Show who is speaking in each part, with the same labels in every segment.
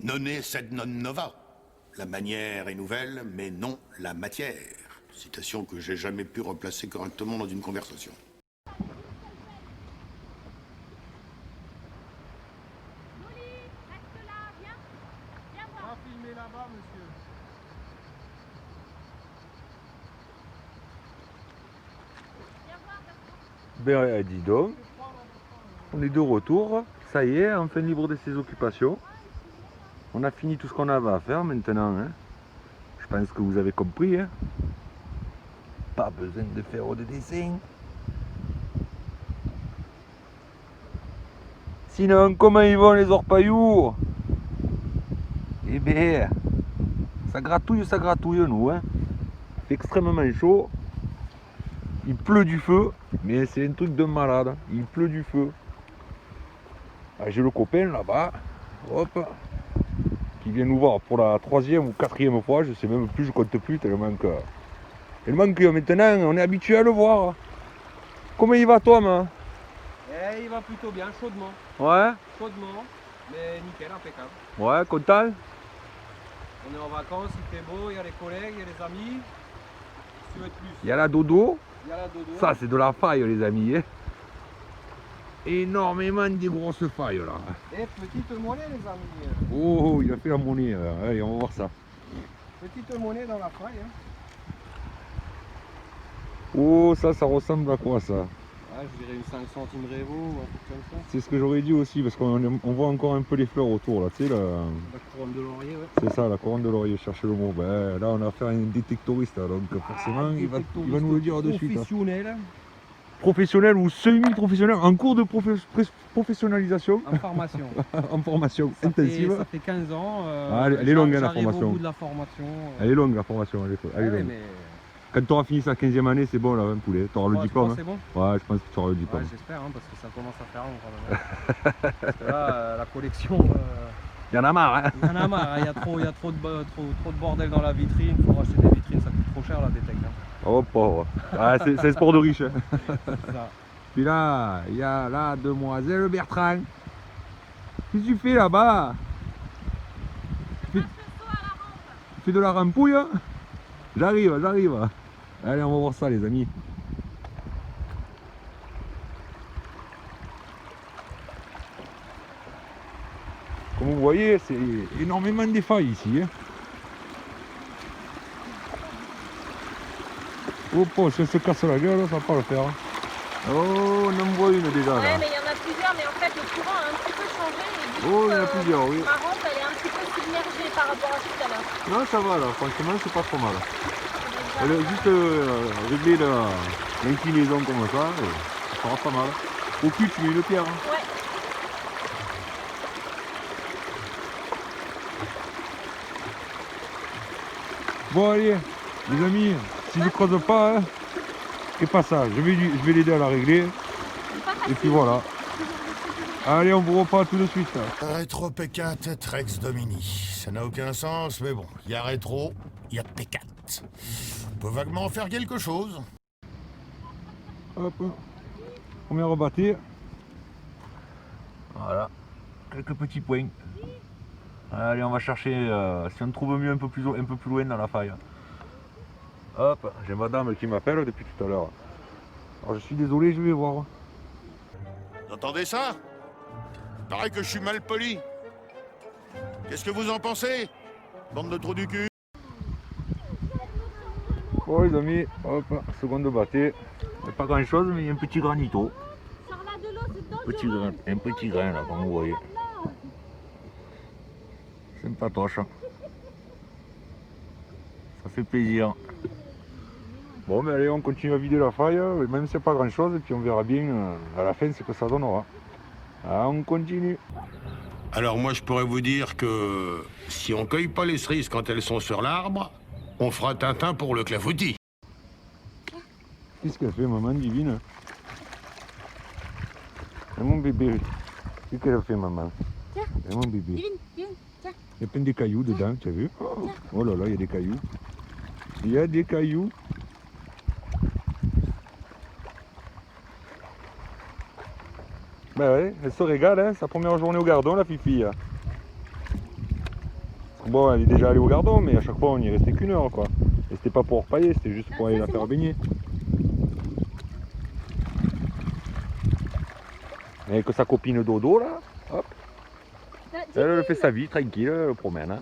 Speaker 1: Nonne sed non nova. La manière est nouvelle, mais non la matière. Citation que j'ai jamais pu replacer correctement dans une conversation.
Speaker 2: Va filmer là-bas, monsieur.
Speaker 3: Ben, dis donc, on est de retour, ça y est, enfin libre de ses occupations. On a fini tout ce qu'on avait à faire maintenant, hein. Je pense que vous avez compris, hein. Pas besoin de faire de dessin. Sinon, comment ils vont les orpailloux? Eh bien, ça gratouille nous, hein. Il fait extrêmement chaud. Il pleut du feu, mais c'est un truc de malade. Il pleut du feu. Ah, j'ai le copain là-bas, hop, qui vient nous voir pour la 3e ou 4e fois, je sais même plus, je compte plus, tellement que maintenant on est habitué à le voir. Comment il va toi, man?
Speaker 2: Eh, il va plutôt bien, chaudement.
Speaker 3: Ouais,
Speaker 2: Chaudement, mais nickel, impeccable.
Speaker 3: ouais, content?
Speaker 2: On est en vacances, il fait beau, il y a les collègues, il y a les amis. Si tu veux être plus,
Speaker 3: Il y a la dodo,
Speaker 2: il y a la dodo.
Speaker 3: ça c'est de la faille les amis, hein. Énormément de grosses failles là.
Speaker 2: Et petite monnaie, les amis.
Speaker 3: Oh, il a fait la monnaie, allez on va voir ça.
Speaker 2: Petite monnaie dans la faille. Hein.
Speaker 3: Oh, ça ressemble à quoi ça?
Speaker 2: Ah, je dirais une 5 centimes Révo ou un truc comme ça.
Speaker 3: C'est ce que j'aurais dit aussi, parce qu'on voit encore un peu les fleurs autour là, tu sais là.
Speaker 2: La couronne de laurier, ouais.
Speaker 3: C'est ça, la couronne de laurier, cherchez le mot. Ben, là, on a affaire à un détectoriste, donc forcément, il va nous le dire de suite.
Speaker 2: Professionnel.
Speaker 3: Professionnel ou semi-professionnel, en cours de professionnalisation,
Speaker 2: En formation.
Speaker 3: en formation intensive.
Speaker 2: Ça fait 15 ans.
Speaker 3: Elle est longue, hein, la
Speaker 2: j'arrive
Speaker 3: formation.
Speaker 2: au bout de la formation.
Speaker 3: Elle est longue, la formation, elle est
Speaker 2: Ouais,
Speaker 3: longue.
Speaker 2: mais...
Speaker 3: Quand tu auras fini sa 15e année, c'est bon, là, un poulet. Tu auras le
Speaker 2: tu
Speaker 3: diplôme.
Speaker 2: penses que c'est bon?
Speaker 3: Ouais, je pense que tu auras le diplôme.
Speaker 2: Ouais, j'espère, hein, parce que ça commence à faire long quand même. Hein. Parce que là, la collection,
Speaker 3: Il y en a marre, hein.
Speaker 2: il y en a marre. Il y a trop de bordel dans la vitrine. Il faut racheter des vitrines, ça coûte trop cher la détecte. Hein.
Speaker 3: Oh, pauvre. Ah, c'est un sport de riche. Hein.
Speaker 2: C'est ça.
Speaker 3: Puis là, il y a la demoiselle Bertrand. Qu'est-ce que tu fais là-bas? Tu fais de la rampouille? J'arrive. Allez, on va voir ça, les amis. Comme vous voyez, c'est énormément de failles ici. Hein. Oh, si elle se casse la gueule, ça va pas le faire. Oh, on en voit une déjà là.
Speaker 4: Ouais, mais il y en a plusieurs, mais en fait le courant a un petit peu changé et du
Speaker 3: Oh,
Speaker 4: coup,
Speaker 3: il y en a plusieurs, oui.
Speaker 4: ma rampe elle est un petit peu submergée par rapport à tout à l'heure.
Speaker 3: Non, ça va là, franchement, c'est pas trop mal. Elle a juste réglé l'inclinaison comme ça, et ça sera pas mal. Au cul, tu mets une pierre. Hein.
Speaker 4: Ouais.
Speaker 3: Bon, allez, les amis, si je creuse pas, hein, c'est pas ça. Je vais l'aider à la régler. Et puis voilà. Allez, on vous reprend tout de suite.
Speaker 1: Rétro P4 Rex Domini. Ça n'a aucun sens, mais bon, il y a rétro, il y a P4. On peut vaguement en faire quelque chose.
Speaker 3: Hop, premier rebatté. Voilà, quelques petits points. Allez, on va chercher, si on trouve mieux un peu plus loin dans la faille. Hop, j'ai madame qui m'appelle depuis tout à l'heure. Alors je suis désolé, je vais voir.
Speaker 1: Vous entendez ça? Pareil que je suis mal poli. Qu'est-ce que vous en pensez? Bande de trous du cul.
Speaker 3: Bon les amis, hop, seconde battée. Pas grand chose, mais il y a un petit granito. Un petit grain là, comme vous voyez. Sympatoche. Ça fait plaisir. Bon, mais allez, on continue à vider la faille, même si c'est pas grand chose, et puis on verra bien à la fin ce que ça donnera. Ah, on continue.
Speaker 1: Alors moi je pourrais vous dire que si on cueille pas les cerises quand elles sont sur l'arbre, on fera Tintin pour le clafoutis.
Speaker 3: Qu'est-ce qu'elle fait, maman divine? C'est mon bébé. Qu'est-ce qu'elle a fait, maman?
Speaker 4: Tiens.
Speaker 3: C'est mon bébé.
Speaker 4: Viens, tiens.
Speaker 3: Il y a plein de cailloux dedans, tu as vu? Oh là là, il y a des cailloux. Il y a des cailloux. Ben ouais, elle se régale, hein, sa première journée au gardon, la fifi. bon, elle est déjà allée au gardon, mais à chaque fois on y restait qu'une heure quoi. Et c'était pas pour repailler, c'était juste pour aller la faire baigner. Et que sa copine Dodo là, hop, elle fait sa vie tranquille, elle promène. Hein.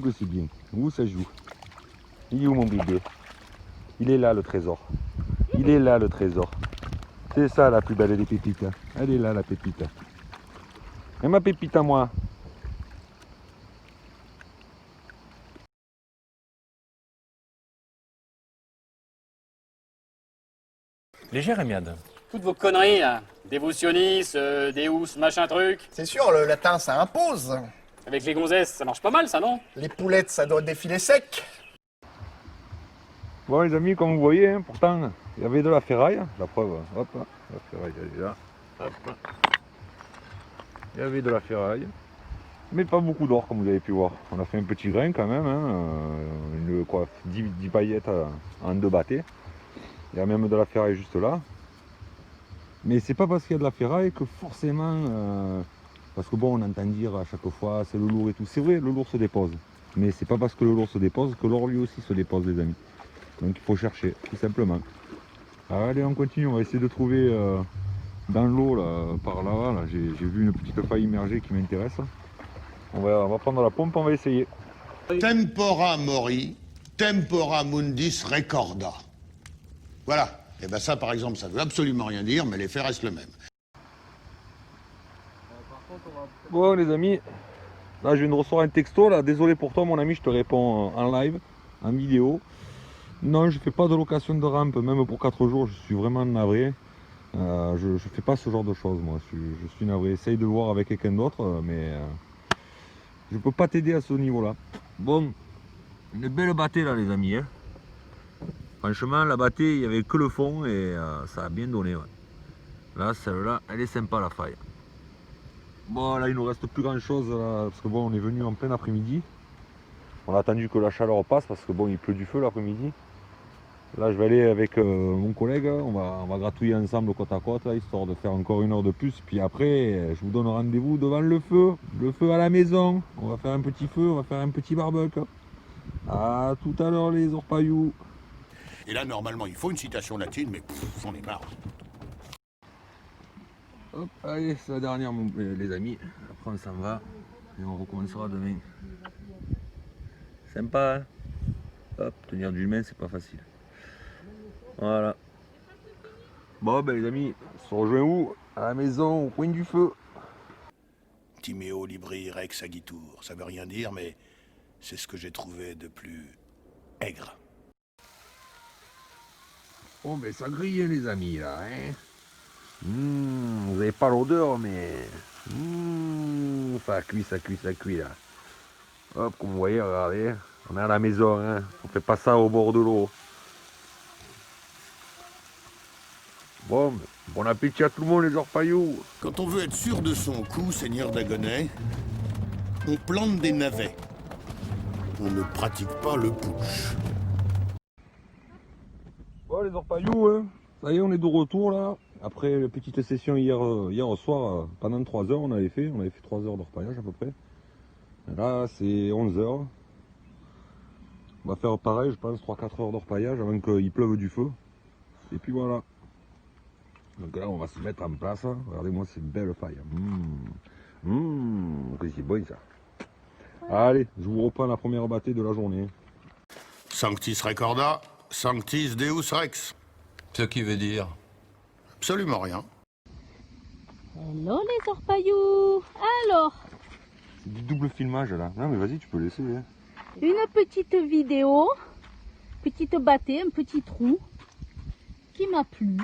Speaker 3: Que c'est bien, où ça joue. Il est où mon bébé? Il est là le trésor. Il est là le trésor. C'est ça la plus belle des pépites. Elle est là la pépite. Et ma pépite à moi.
Speaker 5: Les jérémiades.
Speaker 6: Toutes vos conneries, là. Dévotionnistes, Deus, machin truc.
Speaker 7: C'est sûr, le latin, ça impose.
Speaker 6: Avec les gonzesses, ça marche pas mal, ça, non?
Speaker 7: Les poulettes, ça doit défiler sec.
Speaker 3: Bon les amis, comme vous voyez, hein, pourtant, il y avait de la ferraille. La preuve, hop, la ferraille elle est là. Hop. Il y avait de la ferraille. Mais pas beaucoup d'or, comme vous avez pu voir. On a fait un petit grain quand même, hein, 10 paillettes en 2 bâtés. Il y a même de la ferraille juste là. Mais c'est pas parce qu'il y a de la ferraille que forcément... parce que bon, on entend dire à chaque fois, c'est le lourd et tout. C'est vrai, le lourd se dépose. Mais c'est pas parce que le lourd se dépose que l'or lui aussi se dépose, les amis. Donc il faut chercher, tout simplement. Alors, allez, on continue, on va essayer de trouver dans l'eau, là, par là, j'ai vu une petite faille immergée qui m'intéresse. On va prendre la pompe, on va essayer.
Speaker 1: Tempora mori, tempora mundis recorda. Voilà. Et bien ça, par exemple, ça veut absolument rien dire, mais l'effet reste le même.
Speaker 3: Bon les amis, là je viens de recevoir un texto, là, désolé pour toi mon ami, je te réponds en live, en vidéo. Non, je fais pas de location de rampe, même pour 4 jours, je suis vraiment navré. Je fais pas ce genre de choses moi, je suis navré. Essaye de voir avec quelqu'un d'autre, mais je peux pas t'aider à ce niveau-là. Bon, une belle bâtée là les amis. Hein. Franchement, la bâtée, il n'y avait que le fond et ça a bien donné. Ouais. Là, celle-là, elle est sympa la faille. Bon, là, il nous reste plus grand-chose parce que bon, on est venu en plein après-midi. On a attendu que la chaleur passe parce que bon, il pleut du feu l'après-midi. Là, je vais aller avec mon collègue, on va gratouiller ensemble côte à côte, là, histoire de faire encore 1 heure de plus. Puis après, je vous donne rendez-vous devant le feu à la maison. On va faire un petit feu, on va faire un petit barbecue. À tout à l'heure les orpailloux.
Speaker 1: Et là, normalement, il faut une citation latine, mais j'en ai marre.
Speaker 3: Hop, allez, c'est la dernière les amis. Après on s'en va et on recommencera demain. Sympa hein. Hop, tenir du humain c'est pas facile. Voilà. Bon ben les amis, on se rejoint où? À la maison, au coin du feu.
Speaker 1: Timéo libri rex agitur. Ça veut rien dire, mais c'est ce que j'ai trouvé de plus aigre.
Speaker 3: Bon ben ça grille les amis là hein. Vous avez pas l'odeur mais ça cuit là. Hop comme vous voyez regardez, on est à la maison hein. On fait pas ça au bord de l'eau. Bon appétit à tout le monde les orpailloux.
Speaker 1: Quand on veut être sûr de son coup, seigneur d'Agonais, on plante des navets. On ne pratique pas le push.
Speaker 3: Bon les orpailloux, hein. Ça y est on est de retour là. Après la petite session hier soir, pendant 3 heures on avait fait 3 heures d'orpaillage à peu près. Et là c'est 11 heures. On va faire pareil je pense 3-4 heures d'orpaillage avant qu'il pleuve du feu. Et puis voilà. Donc là on va se mettre en place. Regardez-moi ces belles failles. C'est bon ça. Allez, je vous reprends la première bâtée de la journée.
Speaker 1: Sanctis recorda, sanctis deus rex.
Speaker 5: Ce qui veut dire?
Speaker 1: Absolument rien.
Speaker 4: Hello les orpailloux. Alors,
Speaker 3: C'est du double filmage là. Non mais vas-y tu peux laisser. Hein.
Speaker 4: une petite vidéo, petite bâtée, un petit trou qui m'a plu.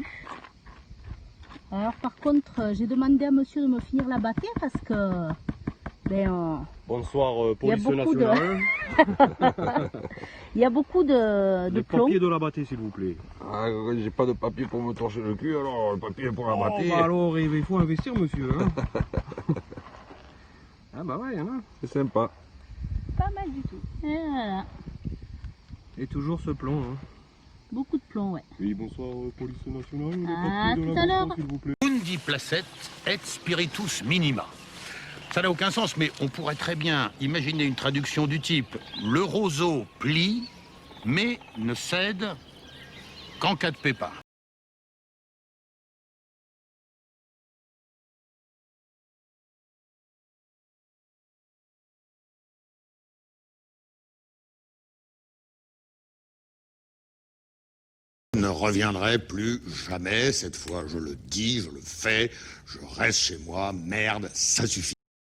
Speaker 4: Alors par contre, j'ai demandé à monsieur de me finir la bâtée parce que
Speaker 2: Bonsoir,
Speaker 4: il y a
Speaker 2: police
Speaker 4: beaucoup
Speaker 2: nationale.
Speaker 4: il y a beaucoup de
Speaker 2: Les
Speaker 4: plomb.
Speaker 2: papiers de la bâtée, s'il vous plaît.
Speaker 3: Ah, j'ai pas de papier pour me torcher le cul, alors le papier pour la
Speaker 2: Oh,
Speaker 3: bâtée.
Speaker 2: bah alors, il faut investir, monsieur. Hein. Ah bah ouais, il y en a.
Speaker 3: C'est sympa.
Speaker 4: Pas mal du tout. Et voilà.
Speaker 2: Et toujours ce plomb. Hein.
Speaker 4: Beaucoup de plomb, ouais.
Speaker 2: Oui, bonsoir, police nationale.
Speaker 4: À tout à l'heure.
Speaker 2: S'il vous plaît.
Speaker 1: Mundi placet et spiritus minima. Ça n'a aucun sens, mais on pourrait très bien imaginer une traduction du type « Le roseau plie, mais ne cède qu'en cas de pépin ».
Speaker 8: Je ne reviendrai plus jamais, cette fois je le dis, je le fais, je reste chez moi, merde, ça suffit.